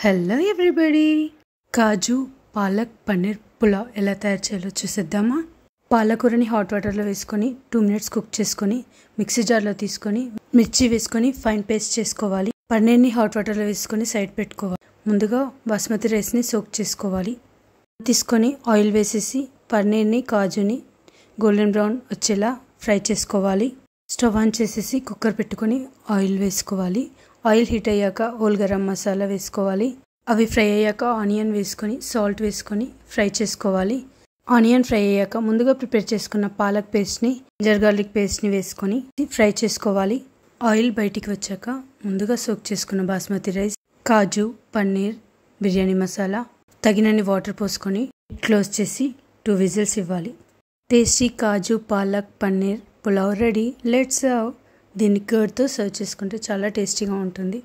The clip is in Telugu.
హలో ఎవ్రీబడి, కాజు పాలక్ పన్నీర్ పులావ్ ఎలా తయారు చేయాలో చూసేద్దామా. పాలకూరని హాట్ వాటర్లో వేసుకొని 2 minutes కుక్ చేసుకొని మిక్సీ జార్లో తీసుకొని మిర్చి వేసుకొని ఫైన్ పేస్ట్ చేసుకోవాలి. పన్నీర్ని హాట్ వాటర్లో వేసుకొని సైడ్ పెట్టుకోవాలి. ముందుగా బాస్మతి రైస్ని సోక్ చేసుకోవాలి. తీసుకొని ఆయిల్ వేసేసి పన్నీర్ని కాజుని గోల్డెన్ బ్రౌన్ వచ్చేలా ఫ్రై చేసుకోవాలి. స్టవ్ ఆన్ చేసేసి కుక్కర్ పెట్టుకొని ఆయిల్ వేసుకోవాలి. ఆయిల్ హీట్ అయ్యాక హోల్ గరం మసాలా వేసుకోవాలి. అవి ఫ్రై అయ్యాక ఆనియన్ వేసుకొని సాల్ట్ వేసుకొని ఫ్రై చేసుకోవాలి. ఆనియన్ ఫ్రై అయ్యాక ముందుగా ప్రిపేర్ చేసుకున్న పాలక్ పేస్ట్ని జింజర్ గార్లిక్ పేస్ట్ని వేసుకొని ఫ్రై చేసుకోవాలి. ఆయిల్ బయటికి వచ్చాక ముందుగా సోక్ చేసుకున్న బాస్మతి రైస్, కాజు, పన్నీర్, బిర్యానీ మసాలా, తగినన్ని వాటర్ పోసుకొని క్లోజ్ చేసి 2 విజిల్స్ ఇవ్వాలి. Tasty kaju palak paneer pulao ready. Let's serve. దీన్ని కర్డ్తో సర్వ్ చేసుకుంటే చాలా టేస్టీగా ఉంటుంది.